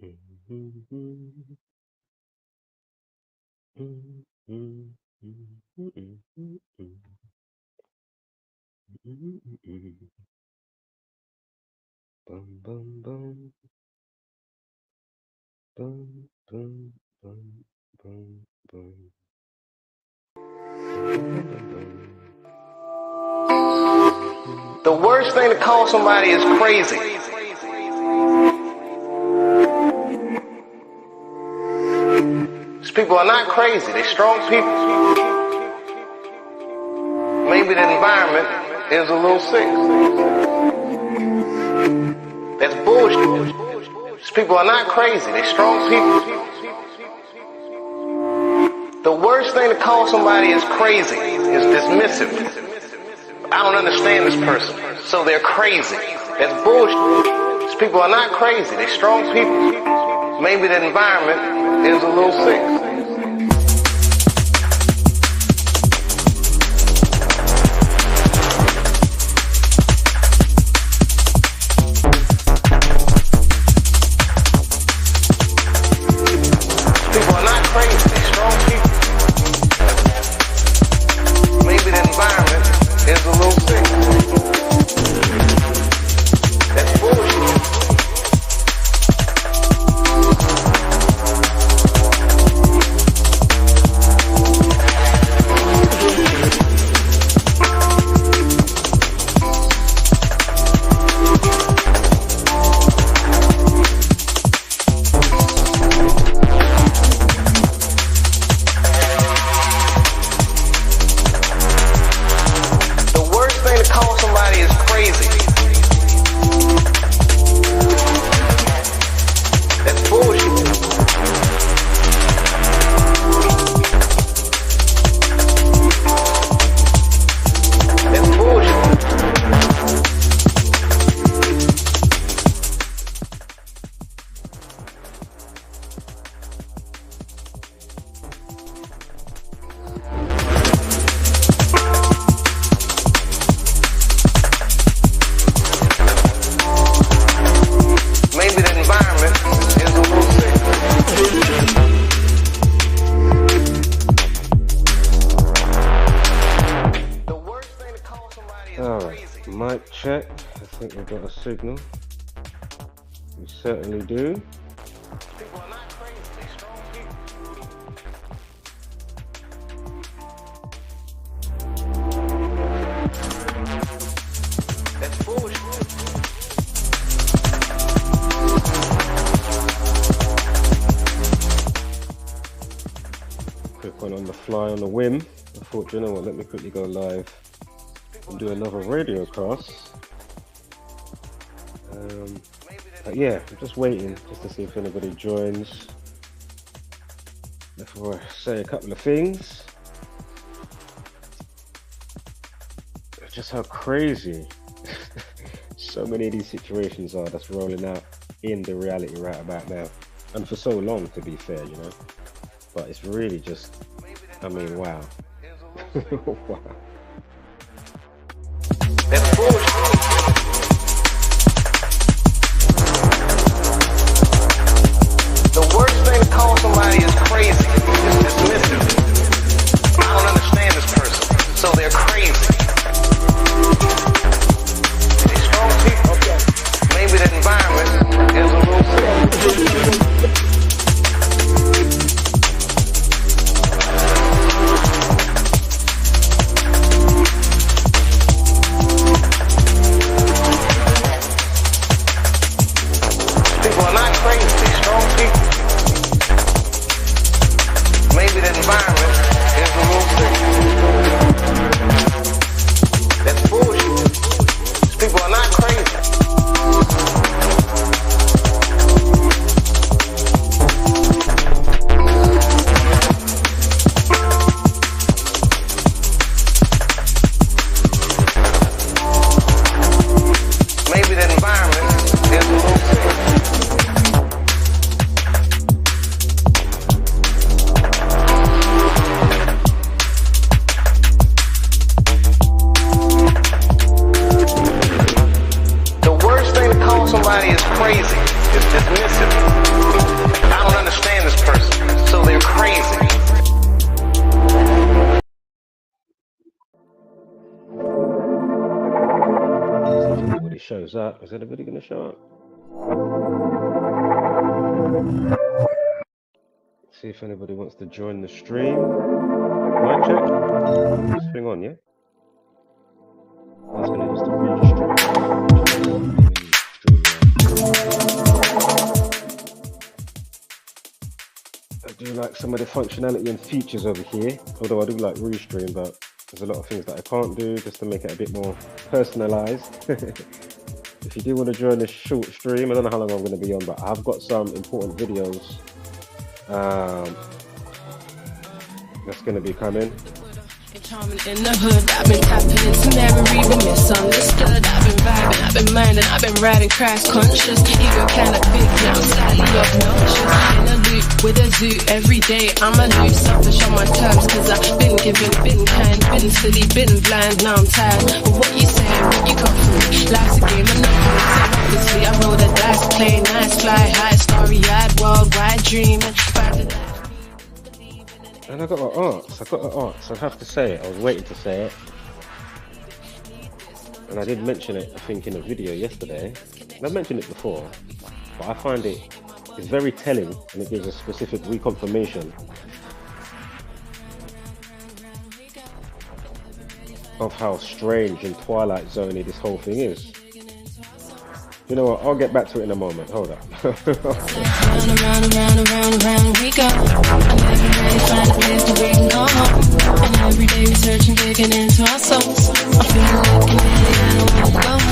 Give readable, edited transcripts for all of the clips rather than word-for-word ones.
Bum bum bum bum bum bum bum bum. The worst thing to call somebody is crazy. These people are not crazy. They're strong people. Maybe the environment is a little sick. That's bullshit. These people are not crazy. They're strong people. The worst thing to call somebody is crazy is dismissive. I don't understand this person, so they're crazy. That's bullshit. These people are not crazy. They're strong people. Maybe the environment is a little sick. People are not crazy. They're strong people. Maybe the environment is a little sick. That's bullshit. Call somebody is crazy. That's bullshit. That's bullshit. Maybe the environment is a little sick. The worst thing to call somebody is crazy. Mic check. I think we've got a signal. We certainly do. People are not crazy. They're strong people. That's bullshit. Quick one on the fly, on the whim. I thought, you know what, let me quickly go live and do another RadioCast. But yeah, I'm just waiting just to see if anybody joins before I say a couple of things. Just how crazy so many of these situations are that's rolling out in the reality right about now. And for so long, to be fair, you know. But it's really just, I mean, wow. Wow. That's bullshit. The worst thing to call somebody is crazy. It's dismissive. I don't understand this person, so they're crazy. They're strong people. Okay. Maybe the environment is a little sick. People are not crazy, they're strong people. Maybe the environment is a little sick. That's bullshit. These people are not crazy. Maybe the environment is a little sick. The worst thing to call somebody is crazy. It's dismissive. shows up. Is anybody going to show up? See if anybody wants to join the stream. Mic check. This thing on, yeah? I was going to use the restream. I do like some of the functionality and features over here, although I do like restream, but there's a lot of things that I can't do just to make it a bit more personalized. If you do want to join this short stream, I don't know how long I'm going to be on, but I've got some important videos that's going to be coming. In the hood, I've been tapping into memory, been misunderstood. I've been vibing, I've been minding, I've been riding crash conscious. Ego kinda big, now I'm slightly obnoxious. In a loop with a zoo, every day I'm a loose, selfish on my terms. Cause I've been given, been kind, been silly, been blind. Now I'm tired of what you say, what you got for me. Life's a game, enough for it. So obviously I roll the dice, play nice, fly high, starry-eyed, worldwide dreaming. And I got an arts. I have to say it. I was waiting to say it. And I did mention it, I think, in a video yesterday. And I've mentioned it before, but I find it's very telling, and it gives a specific reconfirmation of how strange and Twilight Zone-y this whole thing is. You know what, I'll get back to it in a moment. Hold up. Round and round and round and round and round we go. And every day find a place that we can go home. And every day we search and digging into our souls. I'm feeling like an idiot, I don't wanna go home.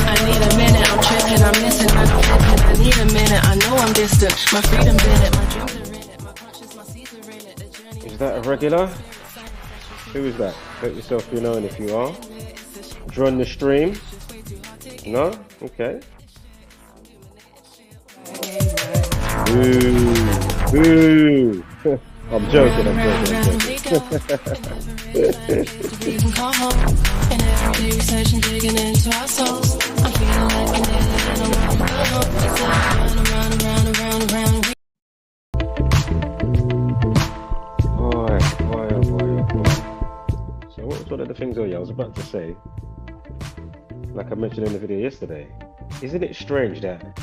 I need a minute, I'm tripping, I'm missing, I'm flipping. I need a minute, I know I'm distant. My freedom been it, my dreams are in it, my conscience, my seeds are in it. The journey Is that a regular? Who is that? Let yourself be known if you are. Join the stream. No? Okay. Boo! I'm joking. we can call home. And every day we search and digging into our souls. I'm feeling like an idiot, I don't wanna go home. It's like round and round and round and round and round. Boy. So what was one of the things I was about to say? Like I mentioned in the video yesterday, isn't it strange that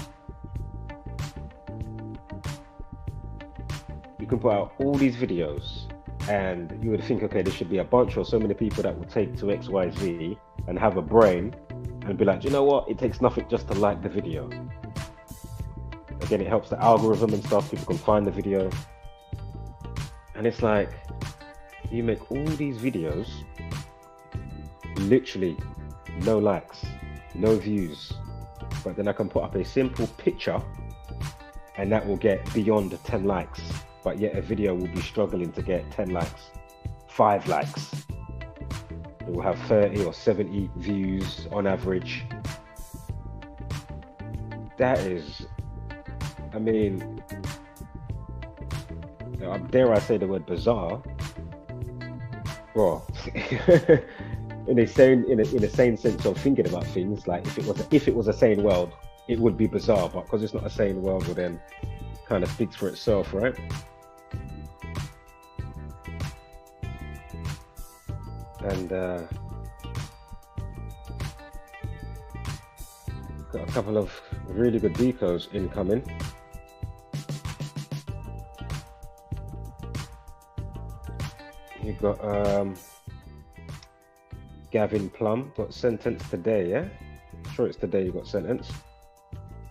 you can put out all these videos and you would think, okay, there should be a bunch or so many people that will take to XYZ and have a brain and be like, you know what, it takes nothing just to like the video. Again, it helps the algorithm and stuff, people can find the video. And it's like, you make all these videos, literally no likes, no views, but then I can put up a simple picture and that will get beyond 10 likes, but yet a video will be struggling to get 10 likes, 5 likes. It will have 30 or 70 views on average. That is, I mean, dare I say the word bizarre? Well, in a sane sense of thinking about things, like if it was a sane world, it would be bizarre, but because it's not a sane world, well then kind of speaks for itself, right? And got a couple of really good decos incoming. You got Gavin Plum got sentenced today, yeah? I'm sure it's today you got sentenced.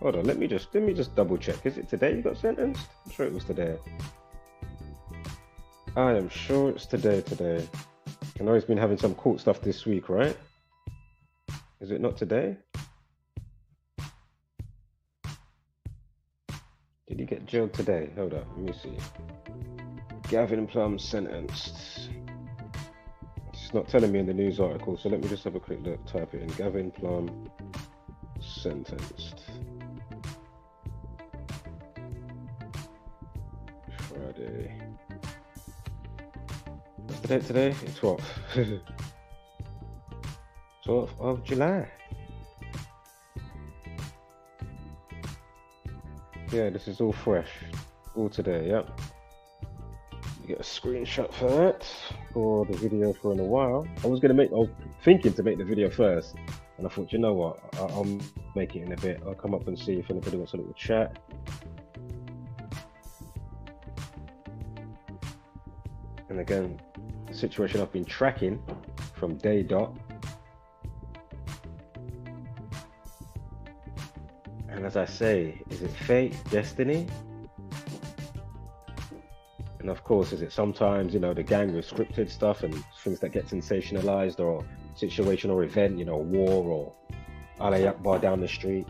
Hold on, let me just double check. Is it today you got sentenced? I'm sure it was today. I am sure it's today. I know he's been having some court stuff this week, right? Is it not today? Did he get jailed today? Hold up, let me see. Gavin Plum sentenced. It's not telling me in the news article, so let me just have a quick look. Type it in. Gavin Plum sentenced. Friday. What's the date today? It's 12th. 12th of July. Yeah, this is all fresh. All today, yep. Get a screenshot for that for the video for in a while. I was thinking to make the video first, And I thought, you know what, I'll make it in a bit. I'll come up and see if anybody wants a little chat. And again, the situation I've been tracking from day dot. And as I say, is it fate, destiny? And of course, is it sometimes, you know, the gang with scripted stuff and things that get sensationalized, or situation or event, you know, war or Allah Akbar down the street.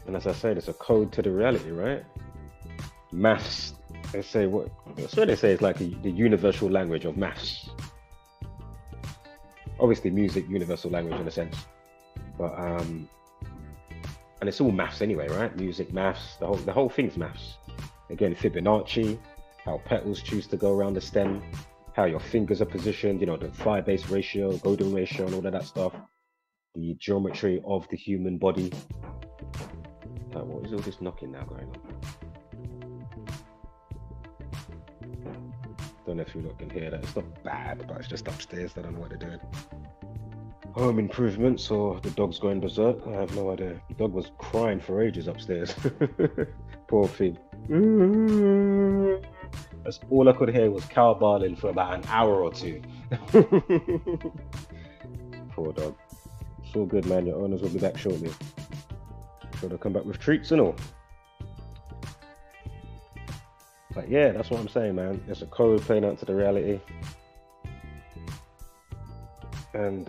And as I say, there's a code to the reality, right? Maths, they say, what? That's what they say is like the universal language of maths. Obviously, music, universal language in a sense. But and it's all maths anyway, right? Music, maths, the whole thing's maths. Again, Fibonacci, how petals choose to go around the stem, how your fingers are positioned, you know, the phi-base ratio, golden ratio, and all of that stuff. The geometry of the human body. What is all this knocking now going on? Don't know if you lot can hear that. It's not bad, but it's just upstairs. I don't know what they're doing. Home improvements or the dog's going berserk. I have no idea. The dog was crying for ages upstairs. Poor thing. That's all I could hear was cow bawling for about an hour or two. Poor dog. It's all good, man. Your owners will be back shortly. Sure they'll come back with treats and all. But yeah, that's what I'm saying, man. It's a code playing out to the reality. And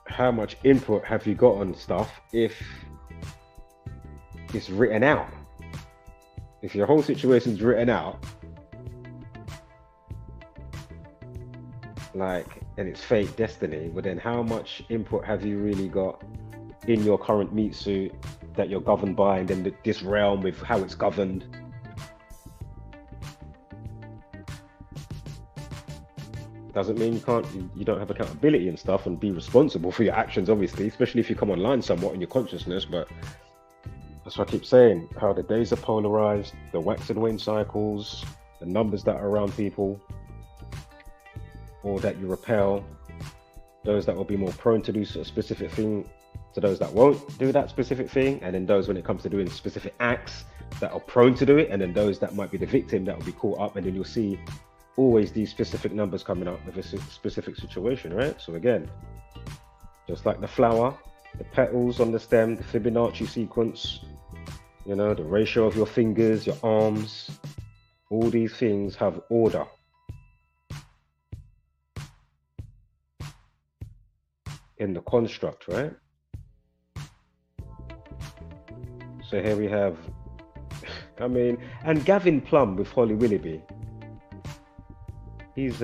how much input have you got on stuff if it's written out? If your whole situation's written out, like, and it's fate, destiny, well then how much input have you really got in your current meat suit that you're governed by, and then this realm with how it's governed? Doesn't mean you don't have accountability and stuff and be responsible for your actions, obviously, especially if you come online somewhat in your consciousness. But that's what I keep saying, how the days are polarized, the wax and wane cycles, the numbers that are around people, or that you repel, those that will be more prone to do a specific thing, to those that won't do that specific thing, and then those when it comes to doing specific acts that are prone to do it, and then those that might be the victim that will be caught up, and then you'll see always these specific numbers coming up with a specific situation, right? So again, just like the flower, the petals on the stem, the Fibonacci sequence, you know, the ratio of your fingers, your arms, all these things have order. In the construct, right? So here we have, I mean, and Gavin Plum with Holly Willoughby. He was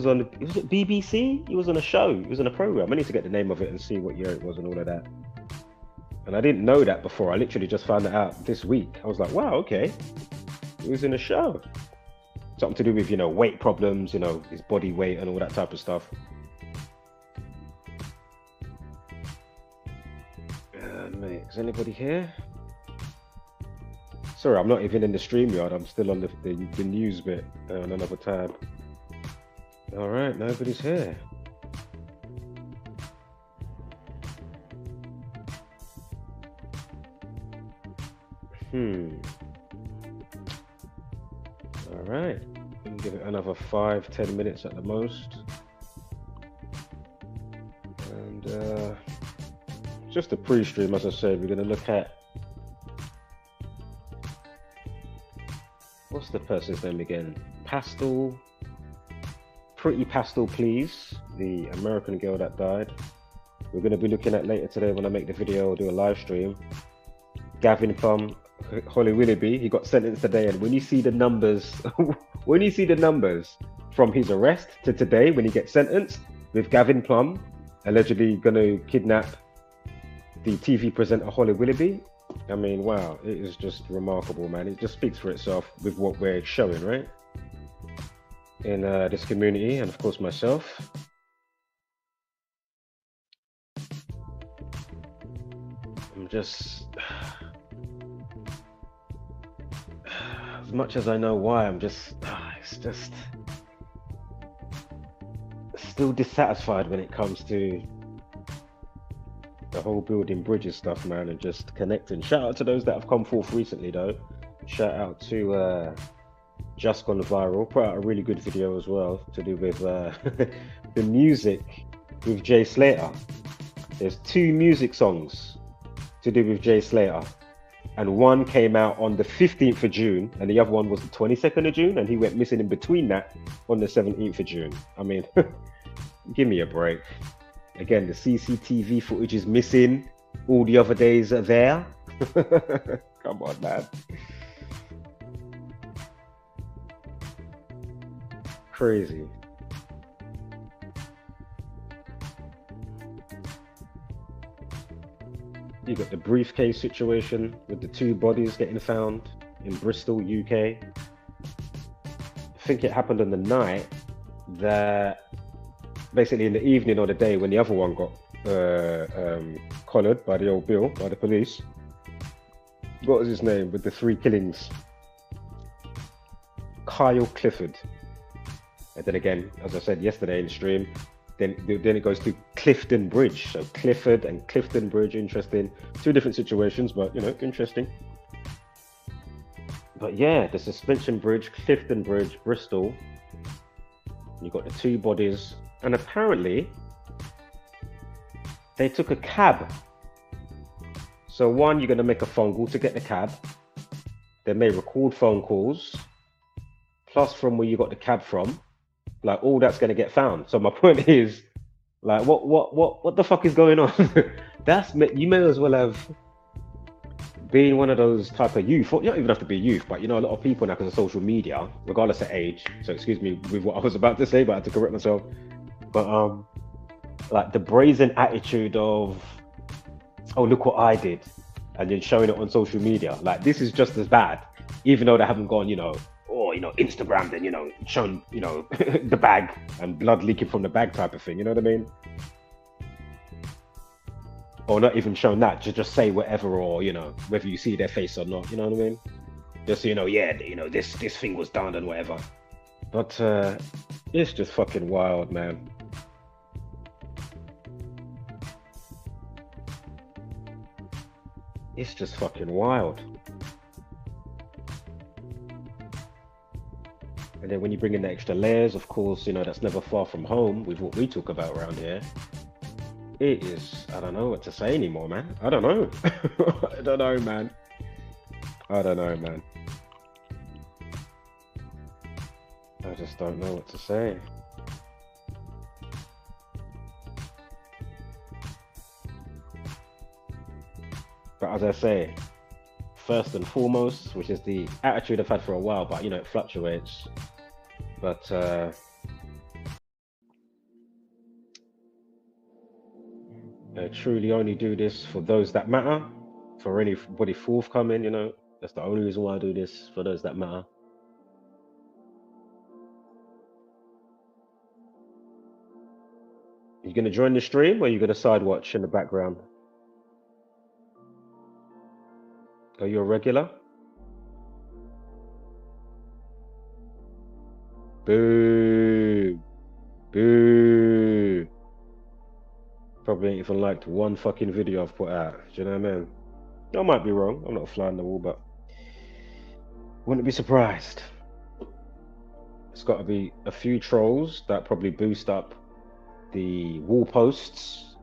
on, was it BBC? He was on a show, he was on a program. I need to get the name of it and see what year it was and all of that. And I didn't know that before. I literally just found it out this week. I was like, wow, okay. He was in a show. Something to do with, you know, weight problems, you know, his body weight and all that type of stuff. Mate, is anybody here? Sorry, I'm not even in the StreamYard. I'm still on the news bit on another tab. All right, nobody's here. All right, we can give it another 5-10 minutes at the most. And just a pre-stream, as I said, we're going to look at, what's the person's name again? Pretty Pastel Please, the American girl that died. We're going to be looking at later today when I make the video or do a live stream. Gavin Plum, Holly Willoughby, he got sentenced today, and when you see the numbers, from his arrest to today when he gets sentenced, with Gavin Plum allegedly going to kidnap the TV presenter Holly Willoughby, I mean, wow, it is just remarkable, man. It just speaks for itself with what we're showing, right? In this community, and of course myself. I'm just, as much as I know why, I'm just, it's still dissatisfied when it comes to the whole building bridges stuff, man, and just connecting. Shout out to those that have come forth recently, though. Shout out to Just Gone Viral. Put out a really good video as well to do with the music with Jay Slater. There's 2 music songs to do with Jay Slater, and one came out on the 15th of June, and the other one was the 22nd of June, and he went missing in between that on the 17th of June. I mean, give me a break. Again, the CCTV footage is missing. All the other days are there. Come on, man. Crazy. You got the briefcase situation with the 2 bodies getting found in Bristol, UK. I think it happened on the night that, basically in the evening or the day when the other one got collared by the old Bill, by the police. What was his name with the 3 killings? Kyle Clifford. And then again, as I said yesterday in the stream, then it goes to Clifton Bridge. So Clifford and Clifton Bridge, interesting. 2 different situations, but you know, interesting. But yeah, the suspension bridge, Clifton Bridge, Bristol. You got the 2 bodies, and apparently they took a cab. So one, you're gonna make a phone call to get the cab. They may record phone calls, plus from where you got the cab from. Like, all that's gonna get found. So my point is, like, what the fuck is going on? You may as well have been one of those type of youth. You don't even have to be youth, but you know, a lot of people now, because of social media, regardless of age. So excuse me with what I was about to say, but I had to correct myself. But like the brazen attitude of, oh, look what I did, and then showing it on social media. Like, this is just as bad, even though they haven't gone, you know, or, you know, Instagrammed and, you know, shown, you know, the bag and blood leaking from the bag type of thing, you know what I mean? Or not even shown that, just say whatever, or, you know, whether you see their face or not, you know what I mean? Just, you know, yeah, you know, this thing was done and whatever. But it's just fucking wild, man. It's just fucking wild. And then when you bring in the extra layers, of course, you know, that's never far from home with what we talk about around here. It is, I don't know what to say anymore, man. I don't know. I don't know, man. I don't know, man. I just don't know what to say. But as I say, first and foremost, which is the attitude I've had for a while, but you know, it fluctuates. But I truly only do this for those that matter. For anybody forthcoming, you know, that's the only reason why I do this, for those that matter. You gonna join the stream, or are you gonna side watch in the background? Are you a regular? Boo! Boo! Probably ain't even liked one fucking video I've put out. Do you know what I mean? I might be wrong. I'm not a fly on the wall, but wouldn't be surprised. It's got to be a few trolls that probably boost up the wall posts,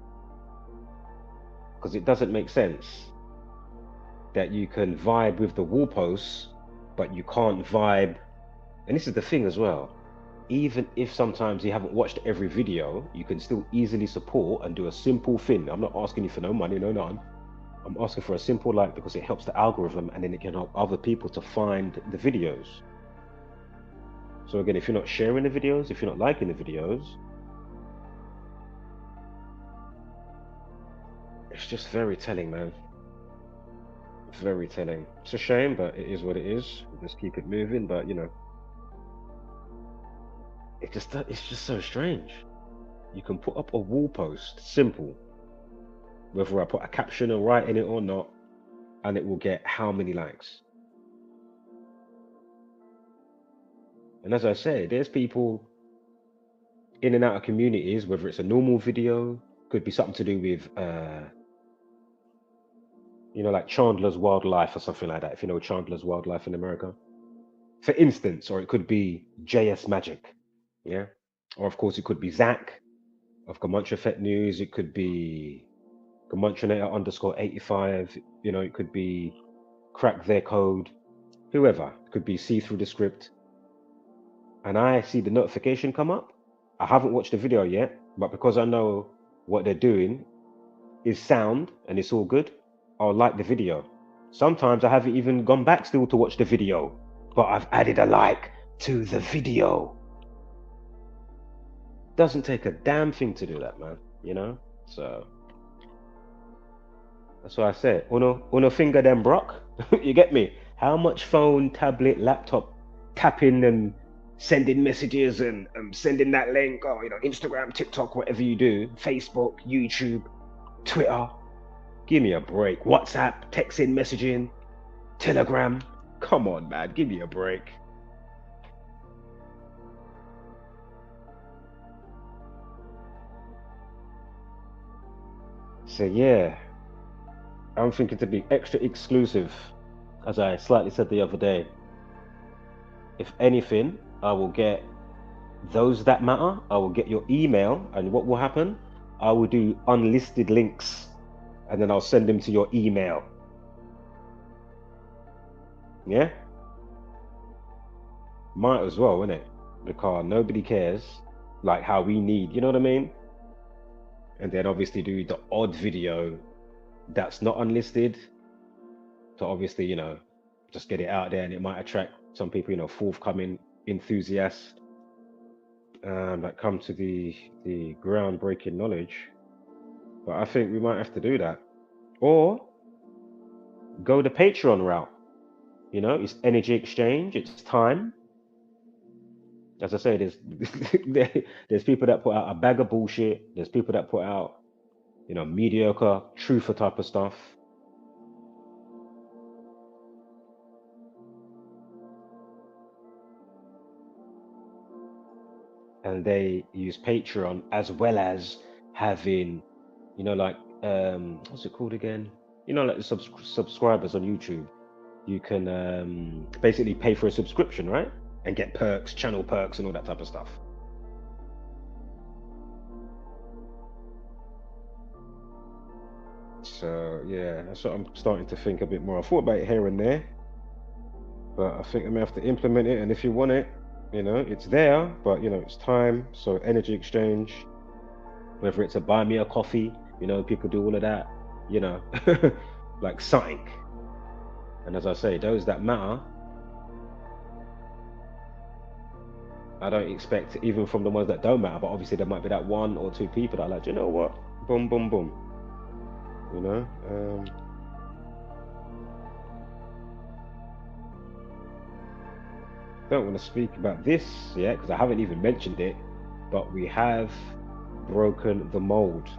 because it doesn't make sense that you can vibe with the wall posts, but you can't vibe. And this is the thing as well. Even if sometimes you haven't watched every video, you can still easily support and do a simple thing. I'm not asking you for no money, no none. I'm asking for a simple like, because it helps the algorithm, and then it can help other people to find the videos. So again, if you're not sharing the videos, if you're not liking the videos, it's just very telling, man. It's very telling. It's a shame, but it is what it is. We'll just keep it moving, but you know, it's just so strange. You can put up a wall post, simple, whether I put a caption or write in it or not, and it will get how many likes. And as I say, there's people in and out of communities, whether it's a normal video, could be something to do with like Chandler's Wildlife or something like that, if you know Chandler's Wildlife in America, for instance, or it could be JS Magic, yeah, or of course it could be Zach of Comanche Effect News, it could be Comanchenator underscore 85, it could be Crack Their Code, whoever, it could be See Through the Script, and I see the notification come up. I haven't watched the video yet, but because I know what they're doing is sound and it's all good, I'll like the video. Sometimes I haven't even gone back still to watch the video, but I've added a like to the video. Doesn't take a damn thing to do that, man, So that's why I said, uno finger them brock. You get me? How much phone, tablet, laptop tapping and sending messages and sending that link, or Instagram, TikTok, whatever you do, Facebook, YouTube, Twitter. Give me a break. WhatsApp, texting, messaging, Telegram. Come on, man. Give me a break. So yeah, I'm thinking to be extra exclusive, as I slightly said the other day. If anything, I will get those that matter. I will get your email, and what will happen? I will do unlisted links, and then I'll send them to your email. Yeah? Might as well, innit? Because nobody cares, like how we need, you know what I mean? And then obviously do the odd video that's not unlisted to obviously, just get it out there, and it might attract some people, forthcoming enthusiasts that come to the groundbreaking knowledge. But I think we might have to do that. Or go the Patreon route. It's energy exchange, it's time. As I say, there's people that put out a bag of bullshit. There's people that put out, mediocre, truther type of stuff. And they use Patreon as well as having, like, what's it called again? Like the subscribers on YouTube. You can basically pay for a subscription, right? And get perks, channel perks, and all that type of stuff. So yeah, that's what I'm starting to think a bit more. I thought about it here and there, but I think I may have to implement it. And if you want it, it's there, but it's time. So energy exchange, whether it's a buy me a coffee, people do all of that, like something. And as I say, those that matter, I don't expect, even from the ones that don't matter, but obviously there might be that one or two people that are like, you know what, boom, boom, boom, Don't want to speak about this yet because I haven't even mentioned it, but we have broken the mold.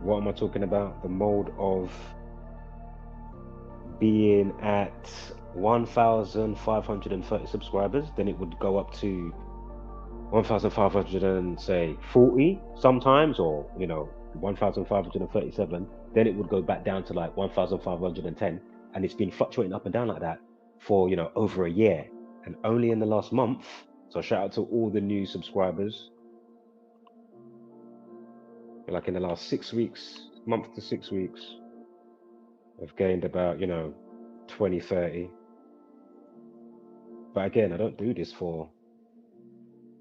What am I talking about? The mold of being at 1,530 subscribers. Then it would go up to 1,540 sometimes, or 1,537. Then it would go back down to like 1,510, and it's been fluctuating up and down like that for over a year. And only in the last month, so shout out to all the new subscribers, like in the last 6 weeks, month to 6 weeks, I've gained about 20, 30. But again, I don't do this for,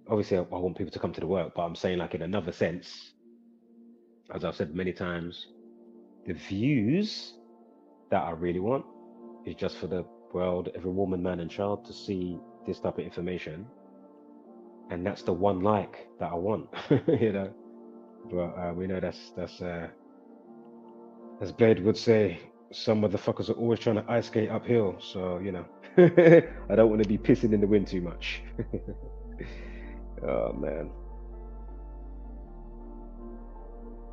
obviously I want people to come to the work, but I'm saying, like, in another sense, as I've said many times, the views that I really want is just for the world, every woman, man and child, to see this type of information. And that's the one like that I want. But we know that's as Blade would say, some motherfuckers are always trying to ice skate uphill, so I don't want to be pissing in the wind too much. Oh man.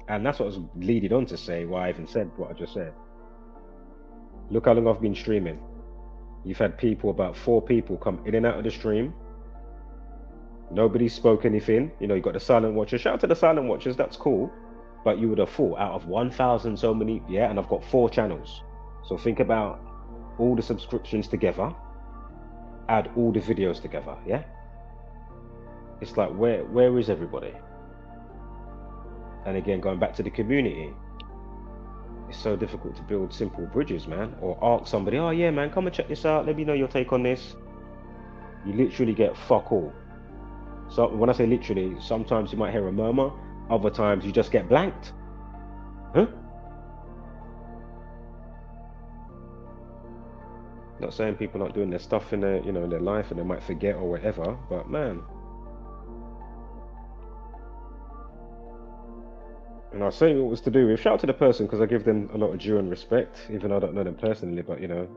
And that's what I was leading on to say, why I even said what I just said. Look how long I've been streaming. You've had people, about 4 people, come in and out of the stream, Nobody spoke anything. You know, you got the silent watchers. Shout out to the silent watchers. That's cool. But you would have thought out of 1,000 so many, yeah, and I've got 4 channels. So think about all the subscriptions together, add all the videos together, yeah? It's like, where is everybody? And again, going back to the community, it's so difficult to build simple bridges, man. Or ask somebody, oh yeah, man, come and check this out. Let me know your take on this. You literally get fuck all. So when I say literally, sometimes you might hear a murmur, other times you just get blanked. Huh? Not saying people aren't doing their stuff in their, you know, in their life and they might forget or whatever, but man. And I was saying what was to do with, shout out to the person because I give them a lot of due and respect, even though I don't know them personally, but you know,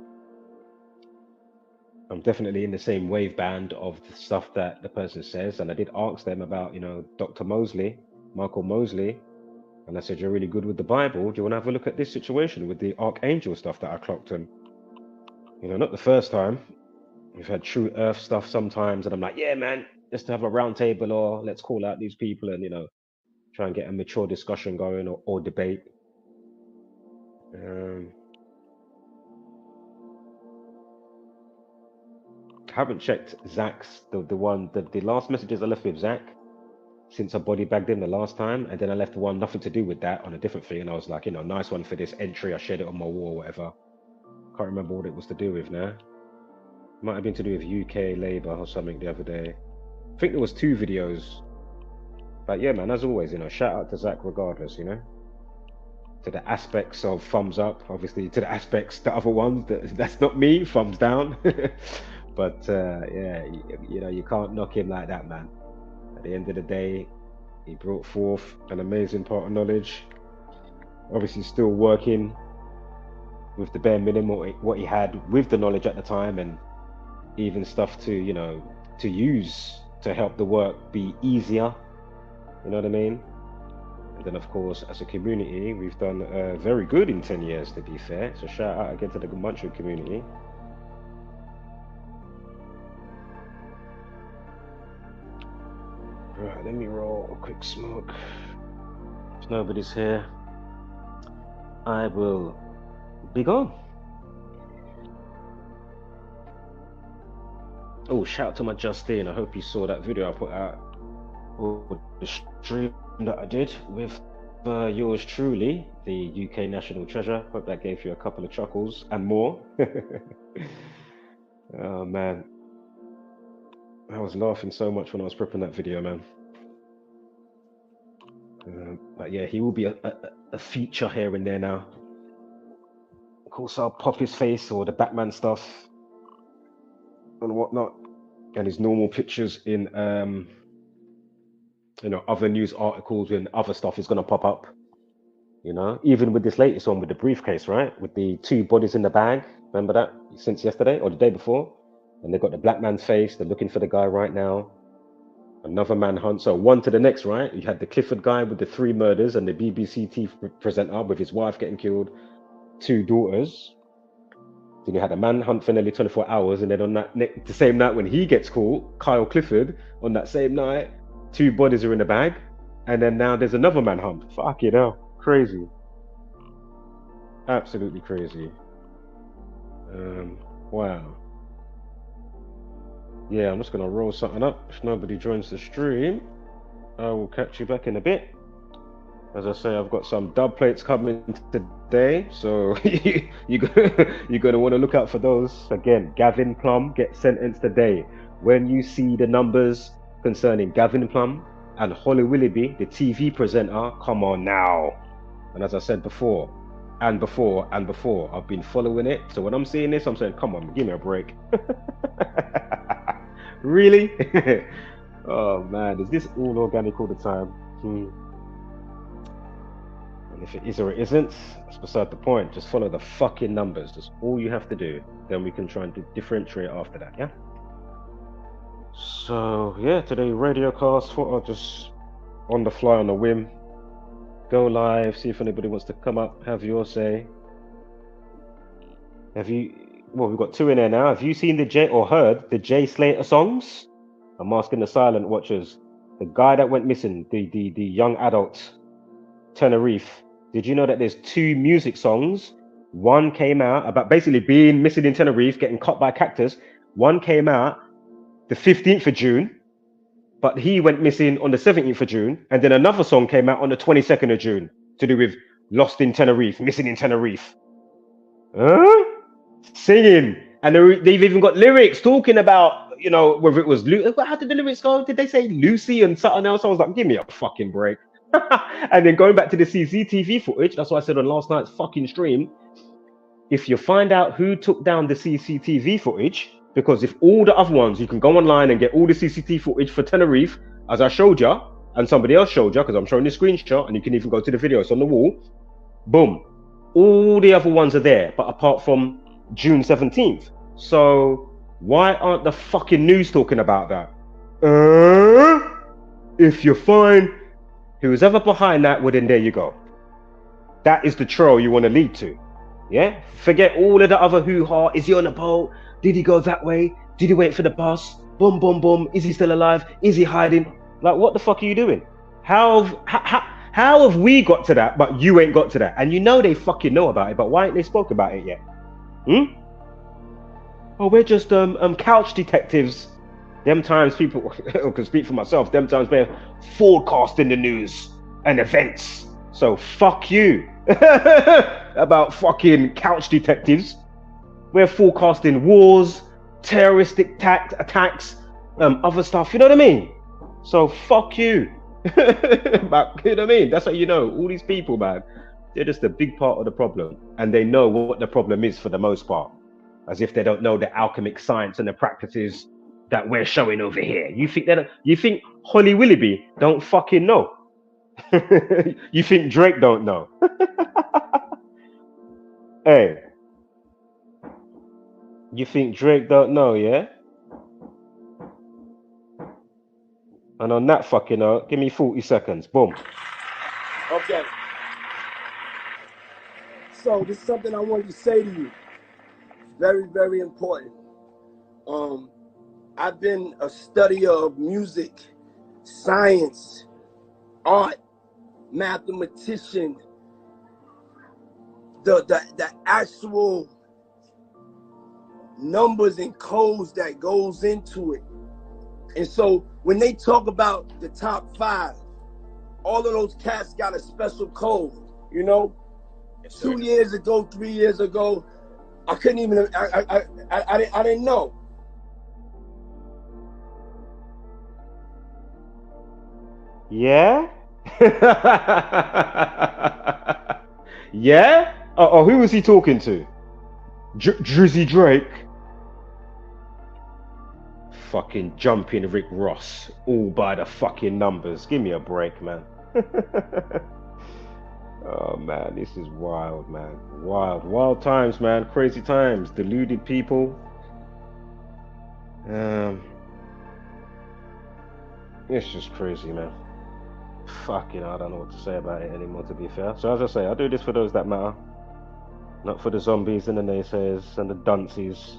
I'm definitely in the same wave band of the stuff that the person says. And I did ask them about, you know, Dr. Mosley, Michael Mosley. And I said, you're really good with the Bible. Do you want to have a look at this situation with the archangel stuff that I clocked? And, you know, not the first time. We've had true earth stuff sometimes. And I'm like, yeah, man, just to have a round table or let's call out these people and, you know, try and get a mature discussion going or debate. I haven't checked Zach's, the last messages I left with Zach since I body bagged him the last time, and then I left one nothing to do with that on a different thing, and I was like, you know, nice one for this entry. I shared it on my wall or whatever. Can't remember what it was to do with now. Might have been to do with UK Labour or something the other day. I think there was 2 videos. But yeah, man, as always, you know, shout out to Zach regardless, you know. To the aspects of thumbs up, obviously to the aspects, the other ones, that's not me, thumbs down. But yeah, you know, you can't knock him like that, man. At the end of the day, he brought forth an amazing part of knowledge. Obviously still working with the bare minimum, what he had with the knowledge at the time, and even stuff to, you know, to use to help the work be easier. You know what I mean? And then, of course, as a community, we've done very good in 10 years, to be fair. So shout out again to the Gumanchu community. Right, let me roll a quick smoke. If nobody's here, I will be gone. Oh, shout out to my Justine. I hope you saw that video I put out. Oh, the stream that I did with yours truly, the UK National Treasure. Hope that gave you a couple of chuckles and more. Oh man, I was laughing so much when I was prepping that video, man. But yeah, he will be a feature here and there now. Of course, I'll pop his face or the Batman stuff and whatnot, and his normal pictures in you know, other news articles and other stuff is going to pop up, you know, even with this latest one with the briefcase, right, with the 2 bodies in the bag. Remember that since yesterday or the day before? And they've got the black man's face. They're looking for the guy right now. Another manhunt. So one to the next, right? You had the Clifford guy with the 3 murders and the BBC TV presenter with his wife getting killed, 2 daughters. Then you had a manhunt for nearly 24 hours. And then on that the same night when he gets caught, Kyle Clifford, on that same night, 2 bodies are in the bag. And then now there's another manhunt. Fuck it hell. Crazy. Absolutely crazy. Wow. Yeah, I'm just gonna roll something up. If nobody joins the stream, I will catch you back in a bit. As I say, I've got some dub plates coming today, so you're gonna want to look out for those. Again, Gavin Plum gets sentenced today. When you see the numbers concerning Gavin Plum and Holly Willoughby, the TV presenter, come on now. And as I said before, and before, I've been following it. So when I'm seeing this, I'm saying, come on, give me a break. Really? Oh man, is this all organic all the time? And if it is or it isn't, that's beside the point. Just follow the fucking numbers. That's all you have to do. Then we can try and differentiate after that, yeah? So yeah, today RadioCast, thought I'll just on the fly, on a whim, go live, see if anybody wants to come up, have your say. Have you, well, we've got 2 in there now. Have you seen the Jay, or heard the Jay Slater songs? I'm asking the silent watchers. The guy that went missing, the young adult, Tenerife. Did you know that there's two music songs? One came out about basically being missing in Tenerife, getting caught by cactus. One came out the 15th of June, but he went missing on the 17th of June. And then another song came out on the 22nd of June to do with lost in Tenerife, missing in Tenerife. Huh? Singing. And they've even got lyrics talking about, you know, whether it was, how did the lyrics go? Did they say Lucy and something else? I was like, give me a fucking break. And then going back to the CCTV footage, that's what I said on last night's fucking stream. If you find out who took down the CCTV footage, because if all the other ones, you can go online and get all the CCTV footage for Tenerife, as I showed you, and somebody else showed you, because I'm showing the screenshot, and you can even go to the video, it's on the wall. Boom. All the other ones are there, but apart from June 17th. So why aren't the fucking news talking about that? If you find who's ever behind that, well then there you go. That is the trail you want to lead to. Yeah? Forget all of the other hoo-ha. Is he on a boat? Did he go that way? Did he wait for the bus? Boom, boom, boom. Is he still alive? Is he hiding? Like, what the fuck are you doing? How have we got to that, but you ain't got to that? And you know they fucking know about it, but why ain't they spoke about it yet? Oh, we're just couch detectives. Them times people can speak for myself. Them times we're forecasting the news and events. So fuck you about fucking couch detectives. We're forecasting wars, terroristic attacks, other stuff. You know what I mean? So fuck you. But you know what I mean? That's how you know. All these people, man, they're just a big part of the problem, and they know what the problem is for the most part, as if they don't know the alchemic science and the practices that we're showing over here. You think Holly Willoughby don't fucking know? You think Drake don't know? Hey, you think Drake don't know, yeah? And on that fucking note, give me 40 seconds. Boom. Okay. So this is something I wanted to say to you. Very, very important. I've been a studier of music, science, art, mathematician, the actual numbers and codes that goes into it. And so when they talk about the top 5, all of those cats got a special code, you know? Yes, 2 years ago, 3 years ago, I couldn't even, I didn't know. Yeah? Yeah? Oh, who was he talking to? Drizzy Drake? Fucking jumping Rick Ross, all by the fucking numbers. Give me a break, man. Oh man, this is wild, man. Wild times, man. Crazy times. Deluded people. It's just crazy, man. Fucking, I don't know what to say about it anymore, to be fair. So as I say, I do this for those that matter, not for the zombies and the naysayers and the dunces